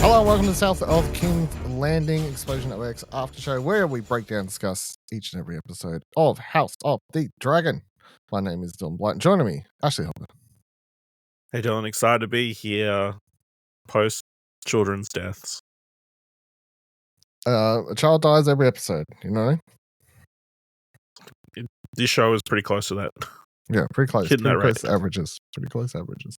Hello and welcome to the South of King's Landing Explosion Network's after show, where we break down and discuss each and every episode of House of the Dragon. My name is Dylan Blight. Joining me, Ashley Holder. Hey Dylan, excited to be here post children's deaths. A child dies every episode, you know? This show is pretty close to that. Yeah, pretty close. Hitting Pretty that close rate. averages. Pretty close averages.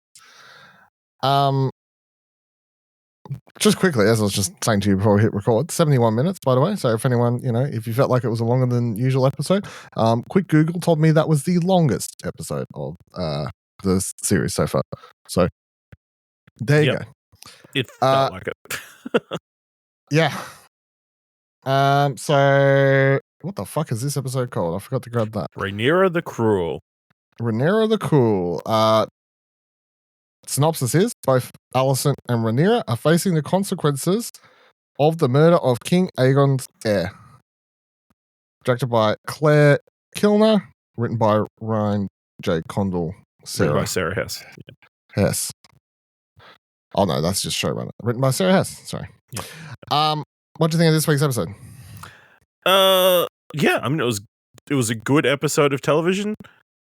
Just quickly, as I was just saying to you before we hit record, 71 minutes, by the way. So if anyone, if you felt like it was a longer than usual episode, quick Google told me that was the longest episode of the series so far. So there you go. It felt like it. Yeah. So what the fuck is this episode called? I forgot to grab that. Rhaenyra the Cruel. Rhaenyra the Cruel. Synopsis is both Alicent and Rhaenyra are facing the consequences of the murder of King Aegon's heir. Directed by Clare Kilner, written by Ryan J. Condell, Written by Sarah Hess. Hess. Oh no, that's just showrunner. Written by Sarah Hess. Sorry. Yeah. What do you think of this week's episode? Yeah, I mean it was a good episode of television.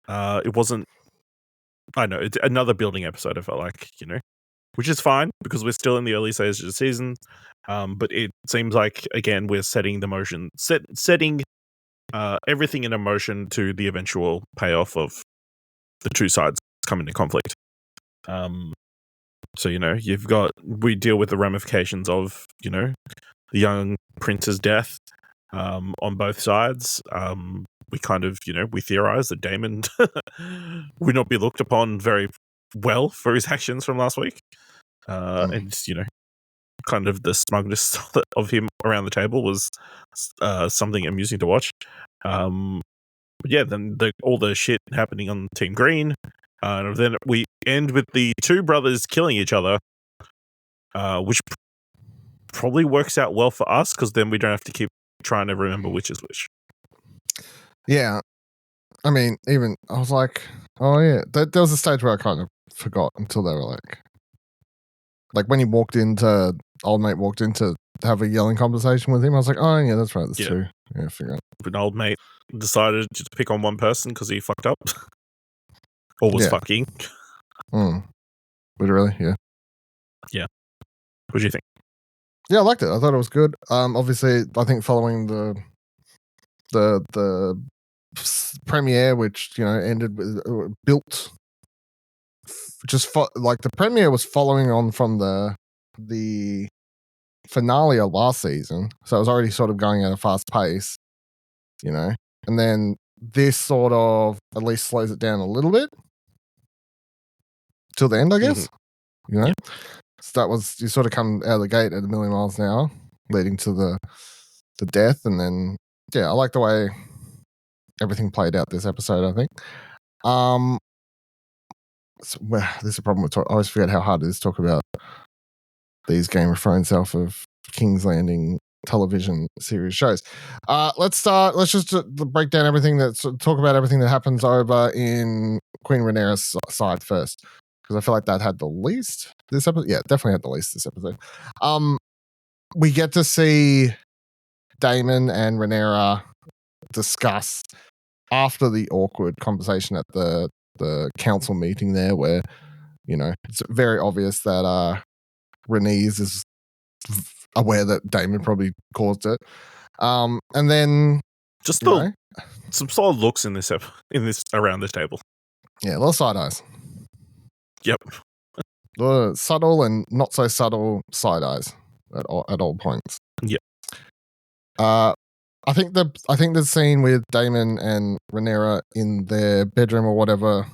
It wasn't. I know it's another building episode. I felt like, which is fine because we're still in the early stages of the season. But it seems like again we're setting the motion, setting everything in a motion to the eventual payoff of the two sides coming to conflict. So we deal with the ramifications of the young prince's death on both sides. We kind of, we theorize that Daemon would not be looked upon very well for his actions from last week. And, kind of the smugness of him around the table was something amusing to watch. But yeah, then all the shit happening on Team Green. And then we end with the two brothers killing each other, which probably works out well for us because then we don't have to keep trying to remember which is which. Yeah. I mean, even I was like, oh yeah, there was a stage where I kind of forgot until they were like when old mate walked in to have a yelling conversation with him. I was like, oh yeah, that's right, that's two. Yeah, I figured. But old mate decided to pick on one person because he fucked up or was fucking. Would it really? Yeah. Yeah. What do you think? Yeah, I liked it. I thought it was good. Obviously, I think following the premiere, which ended with built, like the premiere was following on from the finale of last season, so it was already sort of going at a fast pace, and then this sort of at least slows it down a little bit till the end, I guess. Yeah. So that was, you sort of come out of the gate at a million miles an hour, leading to the death, and then I like the way everything played out this episode, I think. There's a problem with I always forget how hard it is to talk about these Game of Thrones South of King's Landing television series shows. Let's start. Let's just break down everything talk about everything that happens over in Queen Rhaenyra's side first, because I feel like that had the least this episode. Yeah, definitely had the least this episode. We get to see Daemon and Rhaenyra discuss after the awkward conversation at the council meeting there, where it's very obvious that Rhaenys is aware that Daemon probably caused it, and then just some solid looks in this around this table. Yeah, a little side eyes. Yep. Subtle and not so subtle side eyes at all points. Yep. I think the scene with Daemon and Rhaenyra in their bedroom or whatever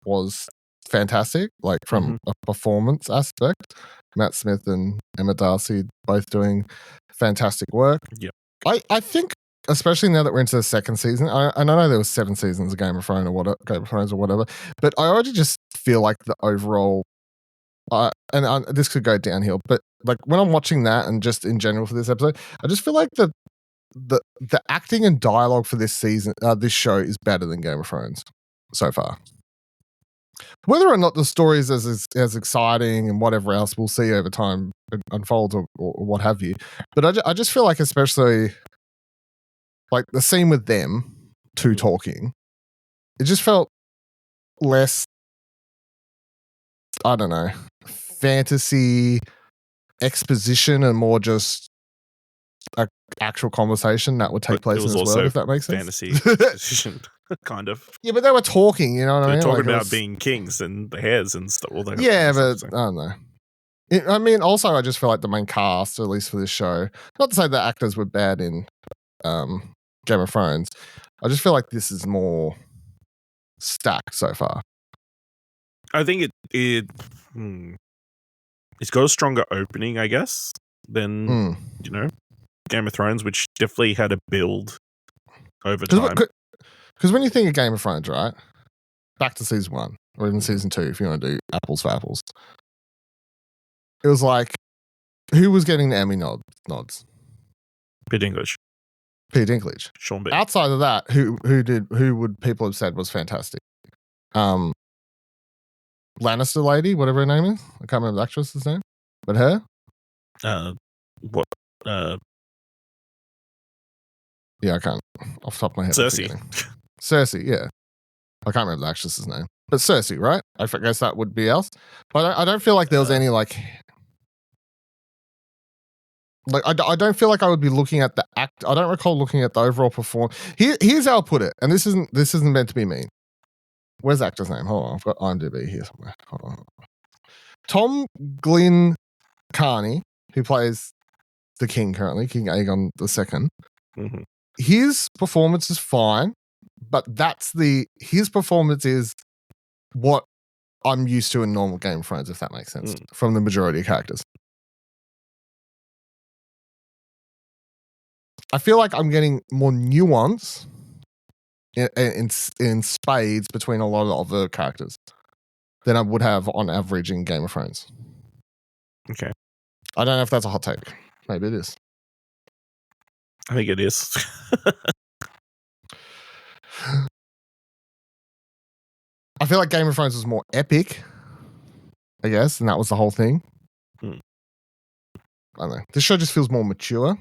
was fantastic, like from a performance aspect. Matt Smith and Emma Darcy both doing fantastic work. Yep. I think, especially now that we're into the second season, I know there was 7 seasons of Game of Thrones or whatever, but I already just feel like the overall, this could go downhill, but like when I'm watching that and just in general for this episode, I just feel like the acting and dialogue for this season, this show is better than Game of Thrones so far. Whether or not the story is as exciting and whatever else, we'll see over time it unfolds or what have you. But I just feel like, especially like the scene with them two talking, it just felt less, I don't know, fantasy exposition and more just a actual conversation that would take place it in was this also world, if that makes sense. fantasy exposition, kind of. Yeah, but they were talking, you know what I They're mean? talking Like, about being kings and the heirs and stuff. All that yeah, kind but of stuff, I don't know. I mean, also, I just feel like the main cast, at least for this show, not to say the actors were bad in Game of Thrones, I just feel like this is more stacked so far. I think it's got a stronger opening, I guess, than Game of Thrones, which definitely had a build over time. Because when you think of Game of Thrones, right, back to season 1 or even season 2, if you want to do apples for apples, it was like, who was getting the Emmy nods? Peter Dinklage. Peter Dinklage. Sean Bean. Outside of that, who would people have said was fantastic? Lannister lady, whatever her name is. I can't remember the actress's name. But her? What? Yeah, I can't. Off the top of my head. Cersei. Cersei, yeah. I can't remember the actress's name. But Cersei, right? I guess that would be else. But I don't feel like there was any like I don't feel like I would be looking at the act. I don't recall looking at the overall performance. Here's how I'll put it, and this isn't meant to be mean. Where's the actor's name? Hold on, I've got IMDb here somewhere. Hold on. Tom Glyn Carney, who plays the king currently, King Aegon II. Mm-hmm. His performance is fine, but his performance is what I'm used to in normal Game of Thrones, if that makes sense, from the majority of characters. I feel like I'm getting more nuance in spades between a lot of other characters than I would have on average in Game of Thrones. Okay. I don't know if that's a hot take. Maybe it is. I think it is. I feel like Game of Thrones was more epic, I guess, and that was the whole thing. I don't know. This show just feels more mature.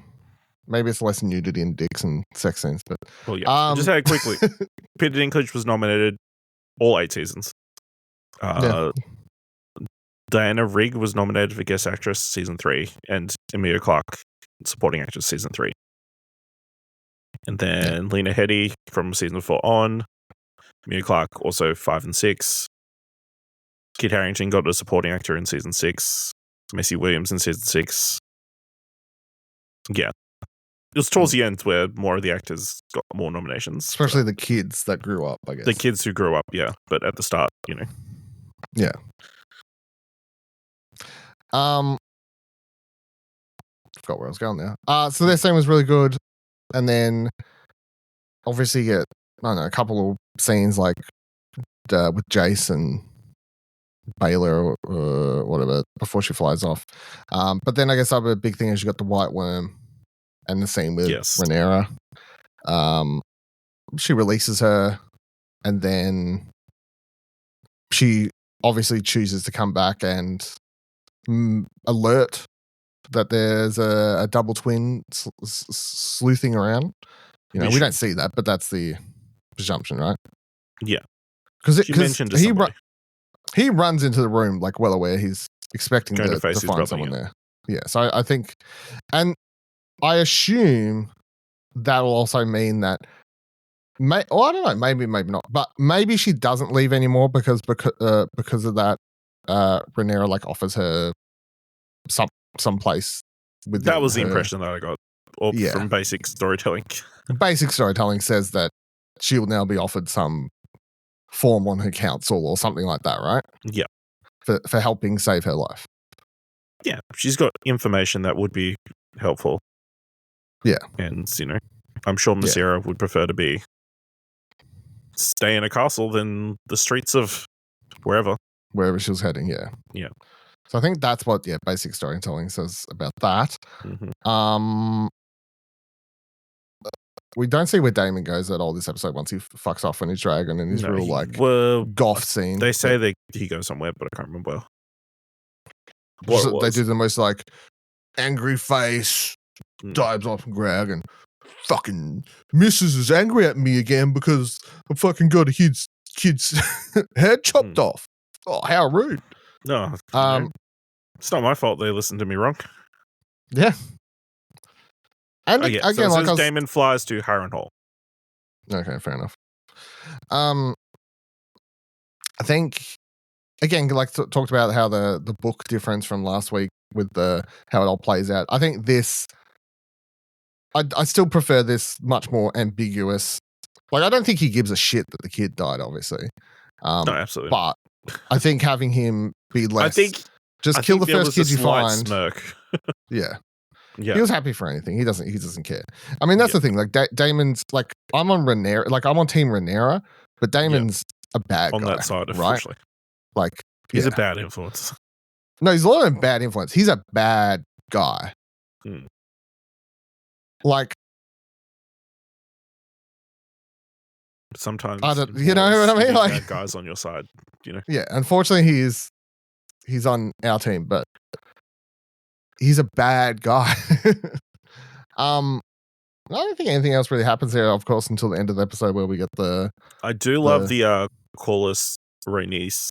Maybe it's less nudity and dicks and sex scenes, but well, yeah. Just had quickly. Peter Dinklage was nominated all 8 seasons. Diana Rigg was nominated for Guest Actress season 3, and Emilia Clarke supporting actress season 3. And then Lena Headey from season 4 on. Emilia Clarke also 5 and 6. Kit Harington got a supporting actor in season 6. Macy Williams in season 6. Yeah. It was towards the end where more of the actors got more nominations. Especially the kids that grew up, I guess. The kids who grew up, yeah. But at the start, Yeah. I forgot where I was going there. So their scene was really good. And then obviously you get, I don't know, a couple of scenes like with Jace and Baylor or whatever before she flies off. But then I guess the other big thing is you got the White Worm and the scene with Rhaenyra. She releases her and then she obviously chooses to come back and alert that there's a double twin sleuthing around. You know, we don't see that, but that's the presumption, right? Yeah. Because he runs into the room like well aware he's expecting to find someone there. Yeah, so I think, and I assume that'll also mean that, I don't know, maybe not, but maybe she doesn't leave anymore because of that. Rhaenyra like offers her some place with that was the impression that I got from basic storytelling. Basic storytelling says that she'll now be offered some form on her council or something like that, right? Yeah. For helping save her life. Yeah, she's got information that would be helpful. Yeah. And, I'm sure Masera would prefer to stay in a castle than the streets of wherever she was heading. Yeah. So I think that's what basic storytelling says about that. Mm-hmm. We don't see where Daemon goes at all this episode once he fucks off on his dragon and his goth scene. They say that he goes somewhere, but I can't remember. What it They was. do the most like angry face, dives off Greg, and fucking Mrs. is angry at me again because I fucking got a kid's head chopped off. Oh, how rude. No, it's not my fault they listened to me wrong. Yeah. And again, again, so like Daemon flies to Harrenhal. Okay, fair enough. I think again, like talked about how the book difference from last week with how it all plays out. I think this, I still prefer this much more ambiguous. Like, I don't think he gives a shit that the kid died, obviously. No, absolutely. But I think having him be less, just kill the first kid you find. Smirk. Yeah. Yeah. He was happy for anything. He doesn't care. I mean, that's the thing. Like Daemon's like, I'm on Rhaenyra, like I'm on Team Rhaenyra, but Daemon's a bad on guy, that side, right? officially. Like he's a bad influence. No, he's a lot of bad influence. He's a bad guy. Like, sometimes you know what I mean? Like, bad guys on your side, you know. Yeah, unfortunately, he's on our team, but he's a bad guy. I don't think anything else really happens there, of course, until the end of the episode where we get the. I do love the Corlys Rhaenys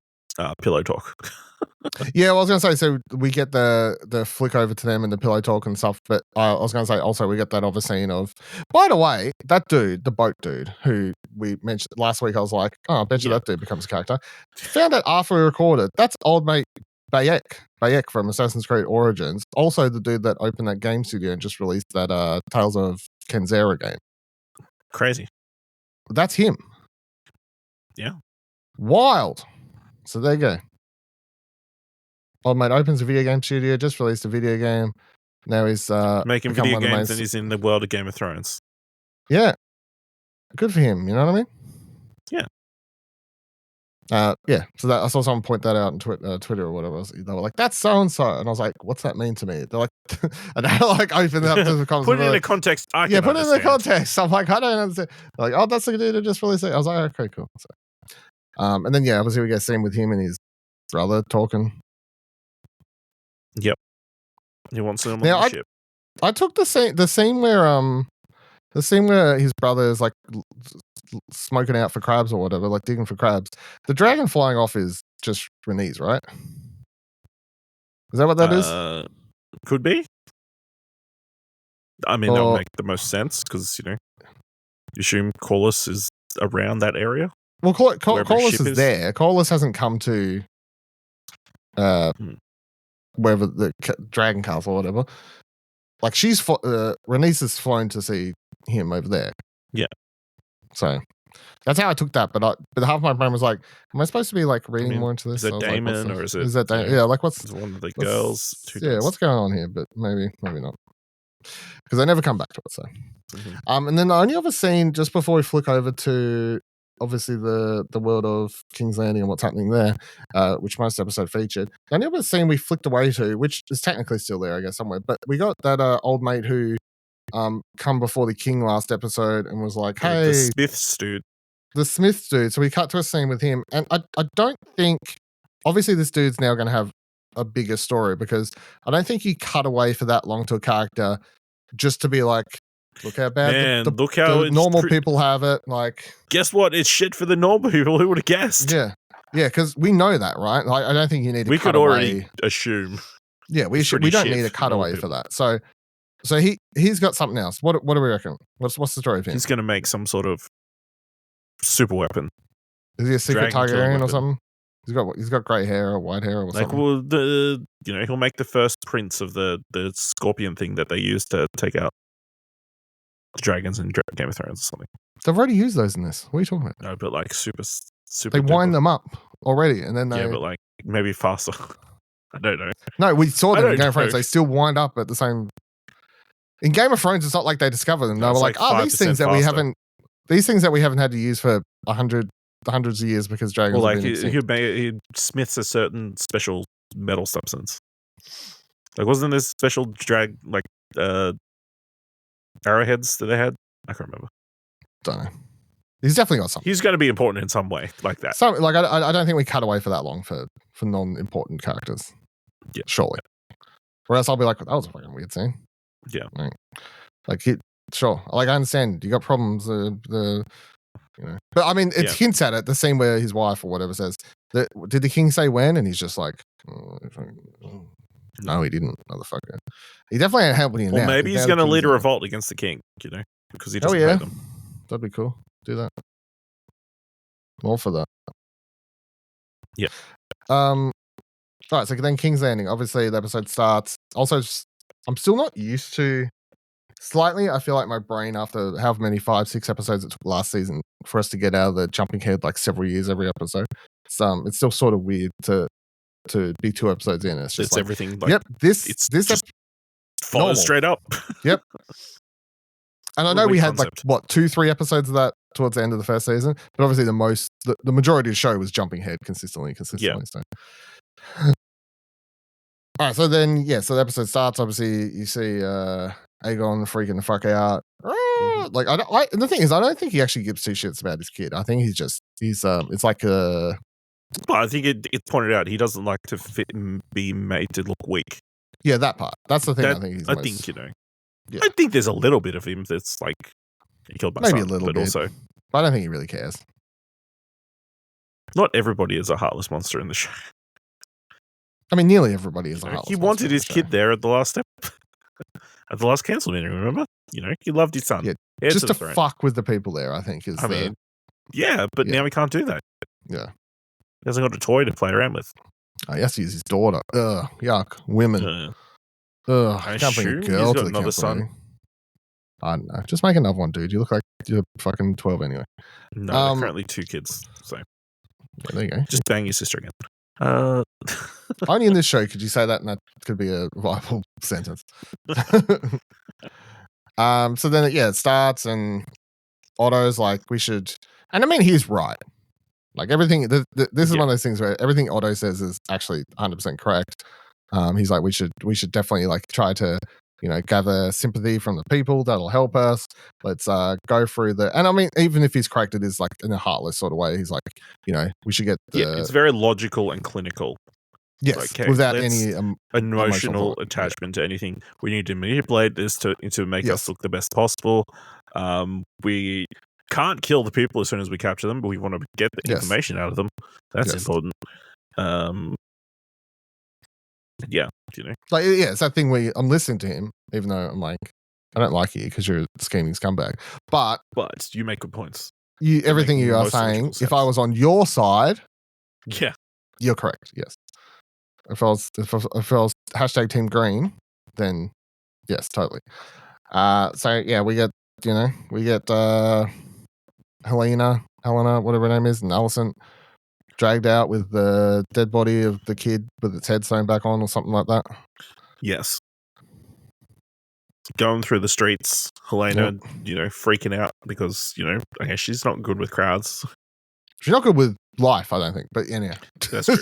pillow talk. Yeah, well, I was going to say, so we get the flick over to them and the pillow talk and stuff, but I was going to say also we get that other scene of, by the way, that dude, the boat dude, who we mentioned last week, I was like, oh, I bet you that dude becomes a character. Found out after we recorded, that's old mate Bayek from Assassin's Creed Origins, also the dude that opened that game studio and just released that Tales of Kenzera game. Crazy. That's him. Yeah. Wild. So there you go. Old mate opens a video game studio, just released a video game. Now he's making video games and he's in the world of Game of Thrones. Yeah. Good for him, you know what I mean? Yeah. Yeah. So that I saw someone point that out on Twitter or whatever. They were like, "That's so and so," and I was like, "What's that mean to me?" They're like, and I like opened it up to the comments. Put it in a context. Put it in the context. I'm like, I don't understand. They're like, oh, that's the dude who just released it. I was like, okay, cool. So, and then obviously we get a scene with him and his brother talking. Yep. He wants them on the ship. I took the scene where his brother is like smoking out for crabs or whatever, like digging for crabs. The dragon flying off is just Rhaenys, right? Is that what that is? Could be. I mean, that would make the most sense because, you assume Corlys is around that area. Well, Corlys is there. Corlys hasn't come to wherever the dragon castle or whatever. Like Rhaenys has flown to see him over there. Yeah. So that's how I took that. But half my brain was like, am I supposed to be like reading more into this? Is it Daemon or is that Daemon? Yeah, like what's one of the girls? What's going on here? But maybe not. Because they never come back to it. So, and then the only other scene just before we flick over to obviously the world of King's Landing and what's happening there, which most episode featured. The only other scene we flicked away to, which is technically still there, I guess, somewhere, but we got that old mate who come before the king last episode and was like, hey, the Smiths dude. So we cut to a scene with him, and I don't think, obviously this dude's now going to have a bigger story, because I don't think you cut away for that long to a character just to be like, look how bad the normal people have it. Like, guess what? It's shit for the normal people. Who would have guessed? Yeah, because we know that, right? Like, I don't think you need to. We could already assume. Yeah, we don't need a cutaway for that. So he's got something else. What do we reckon? What's the story of him? He's going to make some sort of super weapon. Is he a secret Targaryen or something? He's got grey hair or white hair or something. Like, well, he'll make the first prince of the scorpion thing that they use to take out dragons in Game of Thrones or something. They've already used those in this. What are you talking about? No, but like super. They wind them up already, and then but like maybe faster. I don't know. No, we saw them in Game of Thrones. They still wind up at the same. In Game of Thrones, it's not like they discover them. They were like, these things that we haven't. These things that we haven't had to use for hundreds of years because dragons. Well, like he smiths a certain special metal substance. Like, wasn't this special arrowheads that they had? I can't remember. Don't know. He's definitely got something. He's going to be important in some way, like that. So, like, I don't think we cut away for that long for non-important characters. Yeah. Surely. Or else I'll be like, that was a fucking weird scene. Yeah. Like, sure. Like, I understand. You got problems. But I mean, it hints at it. The scene where his wife or whatever says, did the king say when? And he's just like, no, he didn't, motherfucker. He definitely ain't helping you now. Or maybe he's going to lead a revolt against the king, because he doesn't pay them. That'd be cool. Do that. All for that. Yeah. All right, so then King's Landing. Obviously, the episode starts. Also, I'm still not used to. Slightly, I feel like my brain, after however many 5-6 episodes it took last season for us to get out of the jumping head like several years every episode, it's still sort of weird to be 2 episodes in. It's just like, everything. Like, yep, this just follows straight up. Yep. And I know we had like 2-3 episodes of that towards the end of the first season, but obviously the majority of the show was jumping head consistently. Yeah. So. All right, so then so the episode starts. Obviously, you see Aegon freaking the fuck out. Like and the thing is, I don't think he actually gives 2 shits about his kid. I think he's it's like a. Well, I think it's pointed out he doesn't like to be made to look weak. Yeah, that part. That's the thing. I think Yeah. I think there's a little bit of him that's like he killed my maybe son, a little but bit. Also, but I don't think he really cares. Not everybody is a heartless monster in the show. I mean, nearly everybody is a heartless monster. He wanted his kid there at the last step. At the last council meeting, remember? He loved his son. Yeah, just to fuck with the people there, I think is. But now he can't do that. Yeah, he hasn't got a toy to play around with. Oh, he has to use his daughter. Ugh, yuck, women. Ugh, I can't bring a girl to the another son. I don't know. Just make another one, dude. You look like you're fucking 12 anyway. No, currently 2 kids. So there you go. Just bang your sister again. Only in this show could you say that, and that could be a viable sentence. So then it starts, and Otto's like, we should, and I mean, he's right. Like everything, this is one of those things where everything Otto says is actually 100% correct. He's like, we should definitely like try to, gather sympathy from the people. That'll help us. Let's go through and I mean, even if he's correct, it is like in a heartless sort of way. He's like, we should get it's very logical and clinical. Yes, without any emotional attachment to anything. We need to manipulate this to make us look the best possible. We can't kill the people as soon as we capture them, but we want to get the information out of them. That's important. Like it's that thing where I'm listening to him, even though I'm like, I don't like you because you're a scheming scumbag. But you make good points. Everything you are saying, if I was on your side, you're correct. Yes. If I was hashtag Team Green, then yes, totally. So we get Helena, whatever her name is, and Alicent dragged out with the dead body of the kid with its head sewn back on or something like that. Yes. Going through the streets, Helena, freaking out because, I guess she's not good with crowds. She's not good with life, I don't think, but anyhow. That's true.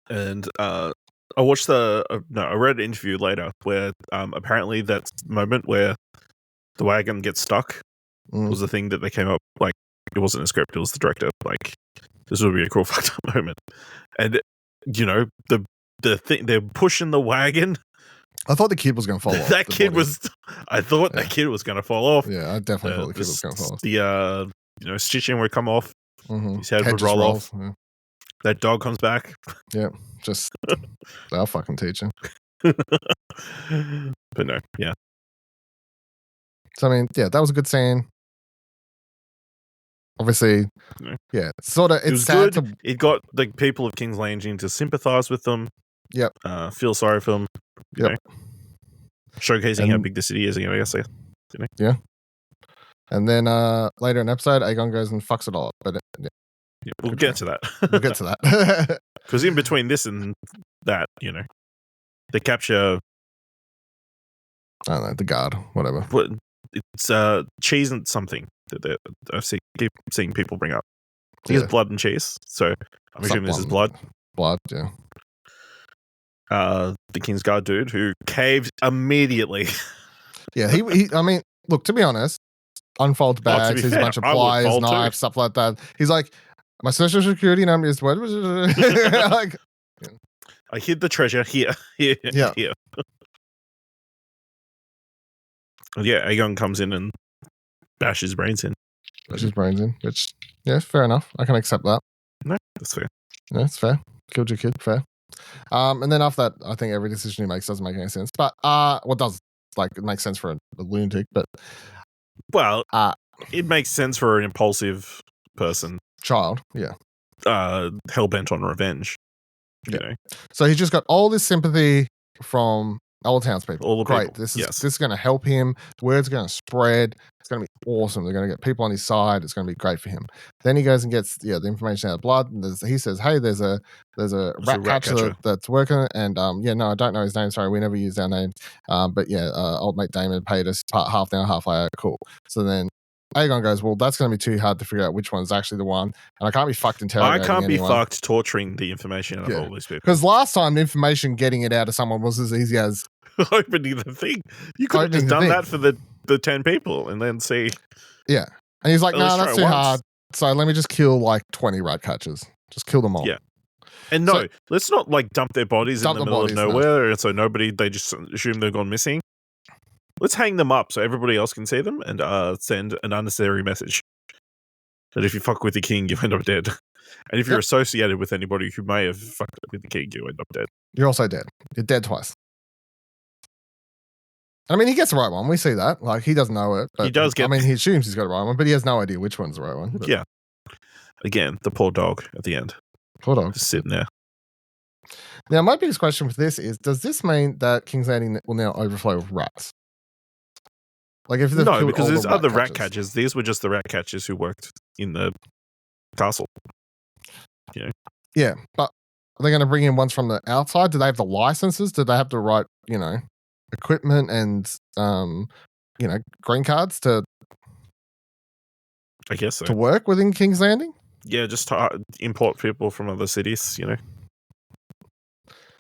And I watched I read an interview later where apparently that moment where the wagon gets stuck was the thing that they came up, like, it wasn't a script, it was the director, like, this would be a cool fucked up moment. And, the thing, they're pushing the wagon. I thought the kid was going to fall off. That kid was going to fall off. Yeah, I definitely thought the kid was going to fall off. The, stitching would come off. Mm-hmm. His head would roll off. Yeah. That dog comes back. Yeah, just they'll fucking teach him. But no, yeah. So I mean, that was a good scene. Obviously, sort of. It's it was sad good. It got the people of King's Landing to sympathise with them. Yep. Feel sorry for them. Yep. Showcasing how big the city is. I guess. Yeah. And then later in the episode, Aegon goes and fucks it all up. But we'll get to that. We'll get to that. Because in between this and that, they capture. I don't know, the guard, whatever. But it's cheese and something that I've keep seeing people bring up. I think it's blood and cheese. So I'm assuming this is blood. Blood, yeah. The King's Guard dude who caved immediately. Yeah, he I mean, look, to be honest, unfolds bags, he's a bunch of pliers, knives, stuff like that. He's like, my social security number is what? Like, I hid the treasure here, here, Yeah. here. And yeah, Aegon comes in and bashes his brains in. Puts his brains in, which, yeah, fair enough. I can accept that. No, that's fair. Yeah, it's fair. Killed your kid, fair. And then after that, I think every decision he makes doesn't make any sense. But what does, like, it makes sense for a lunatic, but Well, it makes sense for an impulsive person, child, yeah. hell bent on revenge. You know, So he just got all this sympathy from all the townspeople. all the Great. people. This Yes. is going to help him. Word's going to spread. It's going to be awesome. They're going to get people on his side. It's going to be great for him. Then he goes and gets the information out of blood. And he says, "Hey, there's a rat catcher that's working." And no, I don't know his name. Sorry, we never use our names. But yeah, old mate Damon paid us half an hour, half hour. Cool. So then Aegon goes, well, that's going to be too hard to figure out which one's actually the one, and I can't be fucked interrogating anyone. Fucked torturing the information out of all these people. Because last time, information getting it out of someone was as easy as opening the thing. You could have just done that for the 10 people and then see. Yeah. And he's like, no, that's too hard. So let me just kill like 20 rat catchers. Just kill them all. Yeah. And let's not like dump their bodies in the middle of nowhere, and so they just assume they've gone missing. Let's hang them up so everybody else can see them and send an unnecessary message that if you fuck with the king, you end up dead. And if you're associated with anybody who may have fucked with the king, you end up dead. You're also dead. You're dead twice. I mean, he gets the right one. We see that. Like, he doesn't know it. But he does get... I mean, he assumes he's got the right one, but he has no idea which one's the right one. But. Yeah. Again, the poor dog at the end. Poor dog. Just sitting there. Now, my biggest question with this is, does this mean that King's Landing will now overflow with rats? Like, if no, because there's other rat catchers. These were just the rat catchers who worked in the castle. You know? Yeah, but are they going to bring in ones from the outside? Do they have the licenses? Do they have the right, equipment and, green cards to... I guess so. To work within King's Landing? Yeah, just to import people from other cities,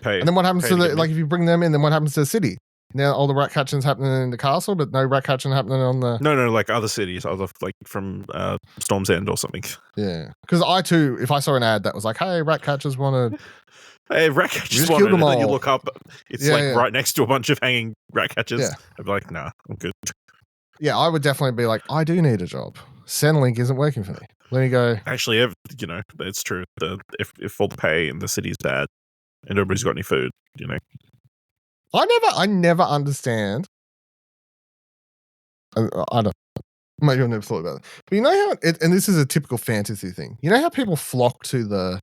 Pay, and then what happens to if you bring them in, then what happens to the city? Now all the rat catching's happening in the castle, but no rat catching happening on the... No, like other cities, like from Storm's End or something. Yeah. Because I too, if I saw an ad that was like, hey, rat catchers want to... Hey, rat catchers want to... And then you look up, it's right next to a bunch of hanging rat catchers. Yeah. I'd be like, nah, I'm good. Yeah, I would definitely be like, I do need a job. Centrelink isn't working for me. Let me go... Actually, it's true. If all the pay in the city's bad and nobody's got any food, I never understand. I don't. Maybe I've never thought about it. But you know how, and this is a typical fantasy thing. You know how people flock to the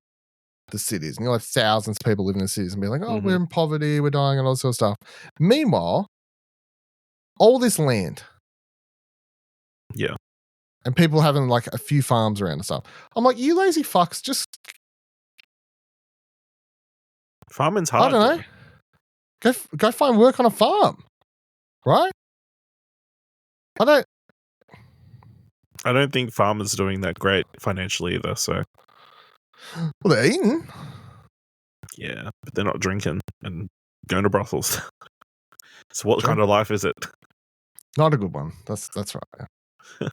cities, and like thousands of people live in the cities and be like, oh, we're in poverty, we're dying, and all this sort of stuff. Meanwhile, all this land. Yeah. And people having like a few farms around and stuff. I'm like, you lazy fucks, just... Farming's hard. I don't know. Go find work on a farm, right? I don't think farmers are doing that great financially either. So, well, they're eating. Yeah, but they're not drinking and going to brothels. So, what kind of life is it? Not a good one. That's right. Yeah.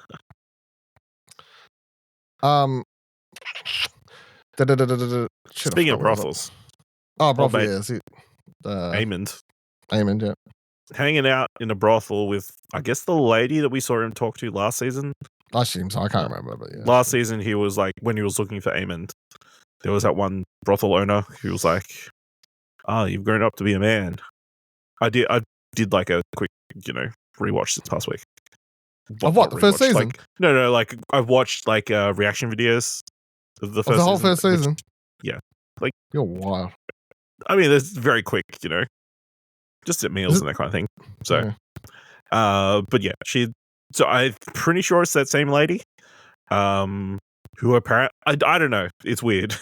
Speaking of brothels. Oh, brothel, yeah. Aemond, yeah. Hanging out in a brothel with, I guess, the lady that we saw him talk to last season. I assume so. I can't remember, but yeah. Last season, he was like, when he was looking for Aemond, there was that one brothel owner who was like, you've grown up to be a man. I did like a quick, rewatch this past week. Of what? The first season? No, like I've watched like reaction videos of the first whole first season? Yeah. Like, you're wild. I mean, it's very quick, just at meals and that kind of thing. So, but yeah, so I'm pretty sure it's that same lady, who apparently, I don't know, it's weird.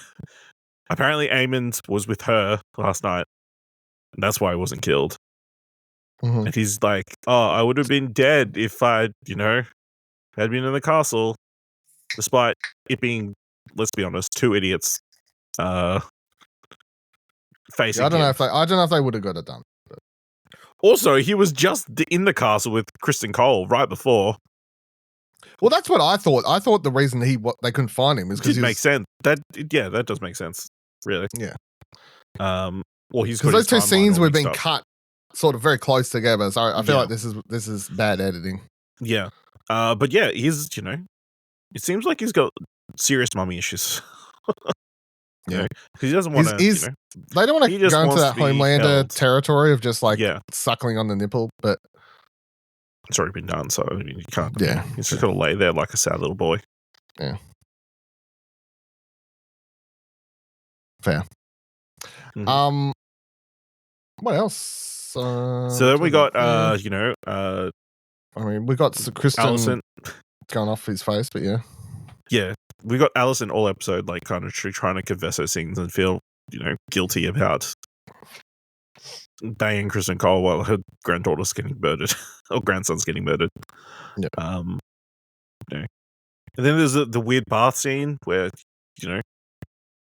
Apparently Aemond was with her last night, and that's why he wasn't killed. Mm-hmm. And he's like, I would have been dead if I, had been in the castle, despite it being, let's be honest, two idiots, facing I don't him. know if they would have got it done. But. Also, he was just in the castle with Kristen Cole right before. Well, that's what I thought. I thought the reason they couldn't find him is because it makes sense. That does make sense. Really. Yeah. Well, he's because got those two his timeline scenes all were mixed being up. cut sort of very close together. So I feel Yeah. like this is bad editing. Yeah. But yeah, he's, it seems like he's got serious mummy issues. Yeah. Because he doesn't want to, they don't want he to just go into wants that to be Homelander held. territory of just like Yeah. suckling on the nipple, but It's already been done, so you can't. Yeah. He's just got to lay there like a sad little boy. Yeah. Fair. Mhm. What else? So then we got, I mean, we got Kristen Alicent. going off his face, but yeah. Yeah, we got Alicent all episode, like kind of trying to confess her sins and feel, guilty about banging Kristen Cole while her granddaughter's getting murdered or grandson's getting murdered. Yeah. And then there's the weird bath scene where,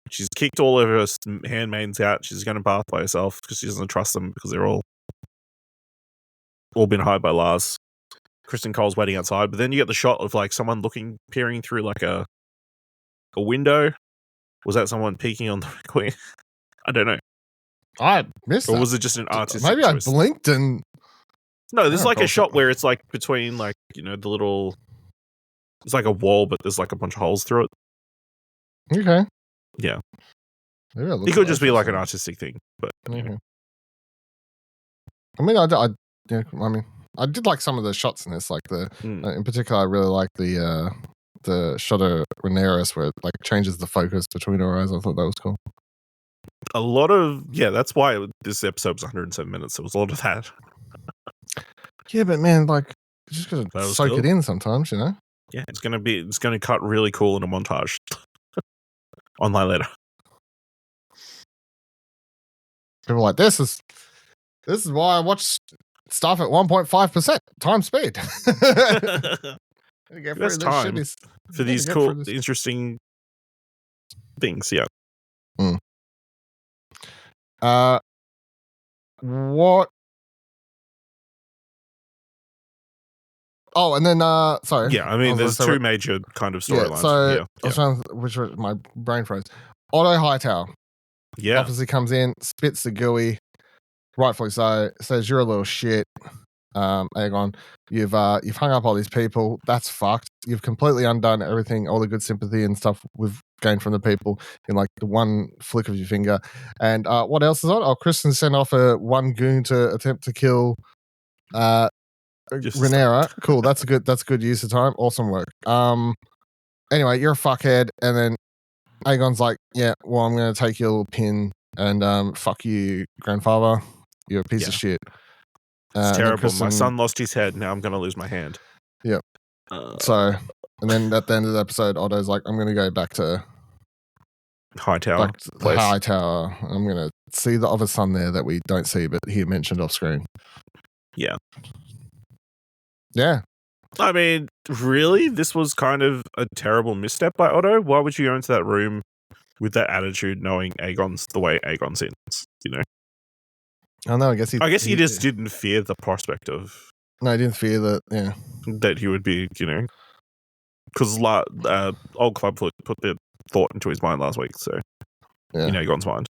she's kicked all of her handmaidens out. She's going to bath by herself because she doesn't trust them because they're all been hired by Lars. Kristen Cole's waiting outside, but then you get the shot of like someone peering through like a window. Was that someone peeking on the queen? I don't know. I missed Or that. was it just an artistic Maybe choice? I blinked and No, there's like a shot where it's like between like, the little, it's like a wall, but there's like a bunch of holes through it. Okay. Yeah. Maybe It could just be like an artistic thing, but okay. I mean, I did like some of the shots in this, like in particular, I really like the shot of Rhaenyra where it like changes the focus between her eyes. I thought that was cool. a lot of, that's why this episode was 107 minutes. There was a lot of that. Yeah, but man, like, you just gotta soak cool. it in sometimes, you know? Yeah, it's gonna cut really cool in a montage. Online later. People are like, this is why I watch stuff at 1.5% time speed. That's time for these cool, interesting things. Yeah. What? Oh, and then sorry. Yeah, I mean, there's two major kind of storylines. Yeah, so I was trying to, which was my brain froze. Otto Hightower. Yeah. Obviously comes in, spits the gooey, rightfully so, says you're a little shit. Aegon, you've hung up all these people. That's fucked. You've completely undone everything, all the good sympathy and stuff we've gained from the people in like the one flick of your finger. And what else is on? Oh, Kristen sent off one goon to attempt to kill Rhaenyra. Cool. That's good use of time. Awesome work. Anyway, you're a fuckhead, and then Aegon's like, yeah, well, I'm gonna take your little pin and fuck you, grandfather. You're a piece of shit. It's terrible. My son lost his head. Now I'm going to lose my hand. Yep. So, and then at the end of the episode, Otto's like, I'm going to go back to Hightower. Hightower. I'm going to see the other son there that we don't see, but he mentioned off screen. Yeah. Yeah. I mean, really? This was kind of a terrible misstep by Otto? Why would you go into that room with that attitude knowing Aegon's the way Aegon's in, I don't know. I guess he just didn't fear the prospect of. No, he didn't fear that. Yeah, that he would be, because old Clubfoot put the thought into his mind last week. So, Aegon's mind.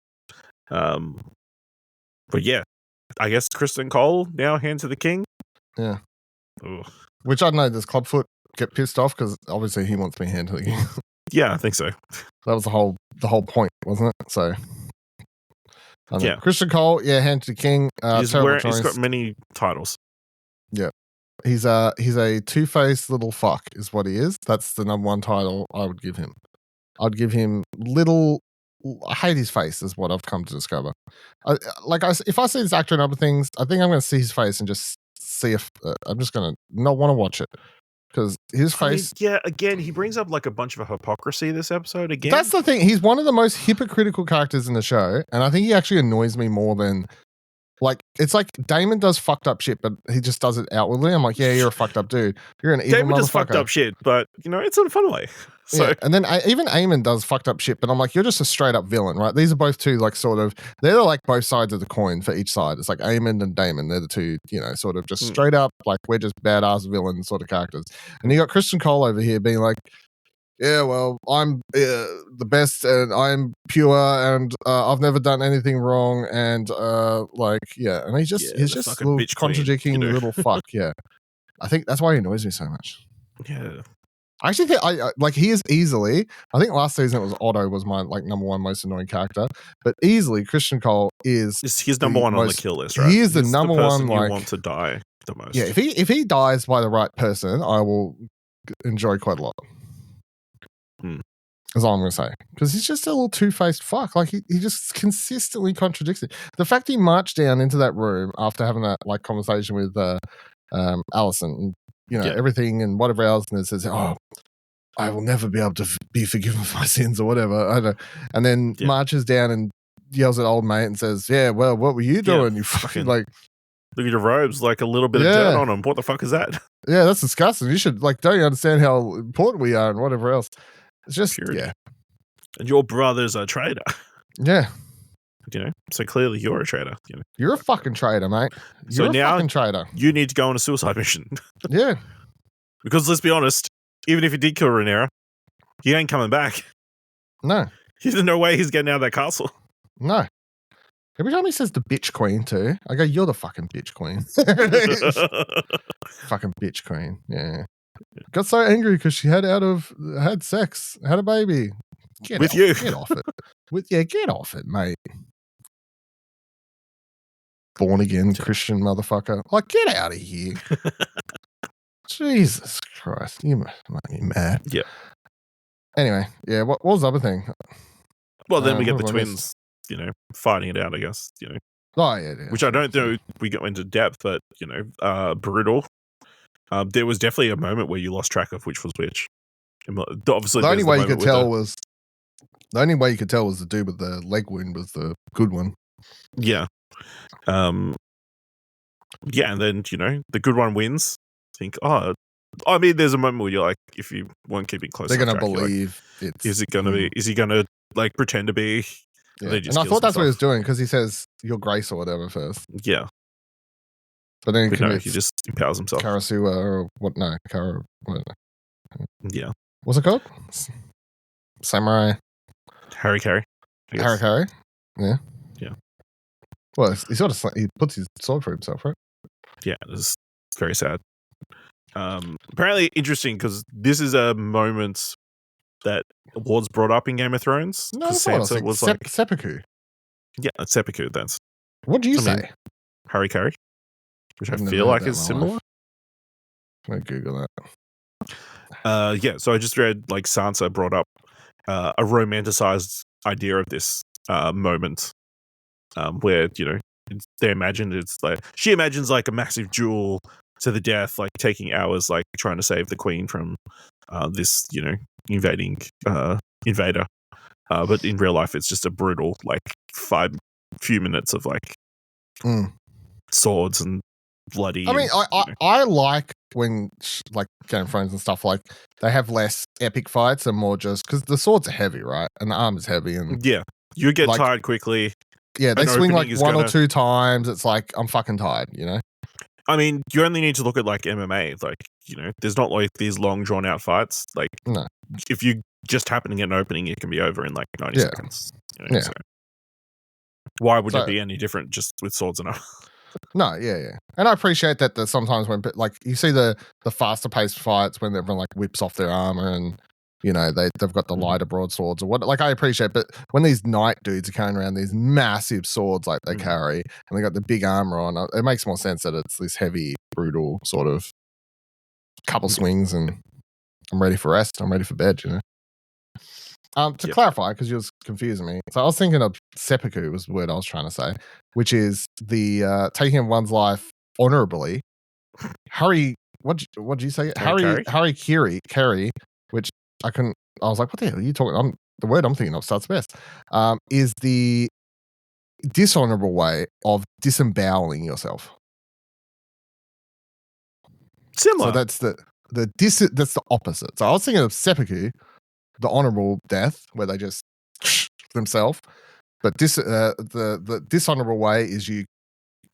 But yeah, I guess Kristen Cole now hand to the king. Yeah. Ugh. Which I don't know. Does Clubfoot get pissed off because obviously he wants me hand to the king? Yeah, I think so. That was the whole point, wasn't it? So. Yeah, Kristen Cole, hand to the king. He's got many titles. Yeah, he's a two-faced little fuck, is what he is. That's the number one title I would give him. I'd give him little. I hate his face, is what I've come to discover. If I see this actor in other things, I think I'm going to see his face and just see if I'm just going to not want to watch it. Because his face... again, he brings up like a bunch of hypocrisy this episode again. That's the thing. He's one of the most hypocritical characters in the show. And I think he actually annoys me more than... Like, it's like Daemon does fucked up shit, but he just does it outwardly. I'm like, yeah, you're a fucked up dude. You're an evil Daemon motherfucker. does fucked up shit, but, it's in a fun way. So. Yeah. And then even Aemon does fucked up shit, but I'm like, you're just a straight up villain, right? These are both two, like, sort of... They're like both sides of the coin for each side. It's like Aemon and Daemon. They're the two, sort of just straight up, like, we're just badass villain sort of characters. And you got Kristen Cole over here being like, yeah, well, I'm the best, and I'm pure, and I've never done anything wrong, and and he's Yeah, just the a fucking little bitch queen, contradicting little fuck. Yeah, I think that's why he annoys me so much. Yeah. I actually think he is easily. I think last season it was Otto was my number one most annoying character, but easily Christian Cole is He's number one on the kill list, right? He is the He's number the person one. you want to die the most. Yeah, if he dies by the right person, I will enjoy quite a lot. That's all I'm going to say. Because he's just a little two-faced fuck. Like, he just consistently contradicts it. The fact he marched down into that room after having that, conversation with Alicent and, everything and whatever else, and it says, oh, I will never be able to be forgiven for my sins or whatever. I don't know. And then marches down and yells at old mate and says, yeah, well, what were you doing? You fucking, look at your robes, a little bit of dirt on them. What the fuck is that? Yeah, that's disgusting. You should, don't you understand how important we are and whatever else? It's just, purity. And your brother's a traitor. Yeah. So clearly you're a traitor. You're a fucking traitor, mate. You're a fucking traitor. You need to go on a suicide mission. Yeah. Because let's be honest, even if he did kill Rhaenyra, he ain't coming back. No. There's no way he's getting out of that castle. No. Every time he says the bitch queen too, I go, you're the fucking bitch queen. Fucking bitch queen. Yeah. Got so angry because she had sex, had a baby. Get off it. Get off it, mate. Born again Christian motherfucker. Get out of here. Jesus Christ. You make me mad. Yeah. Anyway, yeah, what was the other thing? Well, then we get the twins, fighting it out, I guess, Oh, yeah. Which I don't know we go into depth, but, brutal. There was definitely a moment where you lost track of which was which. Obviously, the only way you could tell was the dude with the leg wound was the good one. Yeah. And then, the good one wins. Think, there's a moment where you're like, if you weren't keeping close, they're going to believe it's. Is it going to be? Is he going to pretend to be? Yeah. And I thought that's what he was doing because he says, Your Grace or whatever first. Yeah. But then he just empowers himself. Karasuwa or what? No, Yeah. What's it called? Samurai. Harry. Harry. Yeah. Yeah. Well, he puts his sword for himself, right? Yeah, it's very sad. Apparently interesting because this is a moment that was brought up in Game of Thrones. No, that's what I was seppuku. Yeah, seppuku. That's what do you say? Harry, which I feel like is similar. I'm gonna Google that. Yeah. So I just read Sansa brought up a romanticized idea of this moment, where they imagined she imagines a massive duel to the death, taking hours, trying to save the queen from this invading invader. But in real life, it's just a brutal few minutes of swords and bloody. I mean, I like when Game of Thrones and stuff they have less epic fights and more just because the swords are heavy, right? And the armor's heavy, and yeah, you get tired quickly. Yeah, they swing one or two times. It's I'm fucking tired, I mean, you only need to look at MMA. There's not these long drawn out fights. No. If you just happen to get an opening, it can be over in 90 seconds. Yeah. So why would it be any different just with swords and armor? No, yeah. And I appreciate that sometimes when you see the faster paced fights when everyone whips off their armor and they've got the lighter broadswords or what. I appreciate, but when these knight dudes are carrying around these massive swords they carry and they got the big armor on, it makes more sense that it's this heavy, brutal sort of couple swings and I'm ready for rest. I'm ready for bed. To clarify, because you was confusing me, so I was thinking of seppuku was the word I was trying to say, which is the taking of one's life honorably. Harry, what did you say? Harry Carey, which I was like, what the hell are you talking? The word I'm thinking of starts best. Is the dishonorable way of disemboweling yourself. Similar. So that's that's the opposite. So I was thinking of seppuku, the honorable death, where they just themselves. But the dishonorable way is you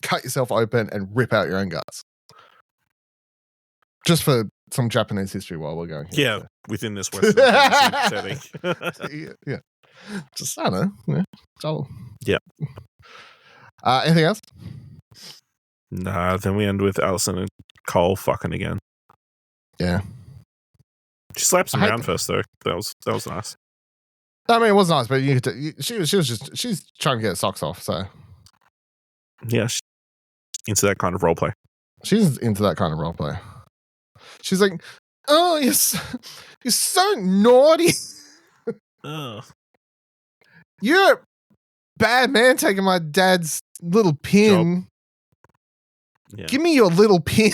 cut yourself open and rip out your own guts. Just for some Japanese history while we're going here. Yeah, within this Western fantasy setting. Yeah. Just, I don't know. So, yeah. Anything else? Nah, then we end with Alicent and Cole fucking again. Yeah. She slaps him around first, though. That was nice. I mean, it was nice, but she's trying to get her socks off, so. Yeah, into that kind of role play. She's into that kind of role play. She's like, oh, you're so naughty. Oh. You're a bad man taking my dad's little pin. Yeah. Give me your little pin.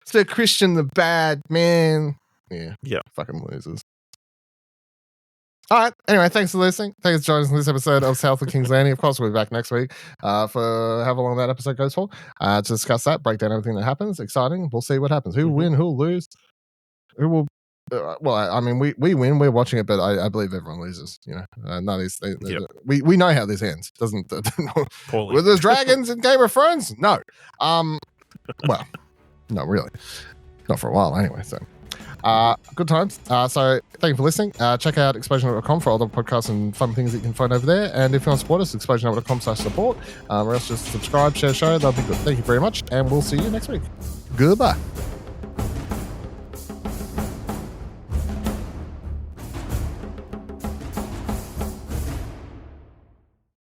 So Christian the bad man. Yeah. Fucking losers. All right. Anyway, thanks for listening. Thanks for joining us in this episode of South of King's Landing. Of course, we'll be back next week for however long that episode goes for to discuss that, break down everything that happens. Exciting. We'll see what happens. Who will win? Who will lose? Who will? Well, I mean, we win. We're watching it, but I believe everyone loses. You know, none of these. We know how this ends. Doesn't? Were there dragons in Game of Thrones? No. Well, not really. Not for a while, anyway. So. Good times. So thank you for listening. Check out explosion.com for all the podcasts and fun things that you can find over there. And if you want to support us, explosion.com/support. Or else just subscribe, share, show. That'll be good. Thank you very much. And we'll see you next week. Goodbye.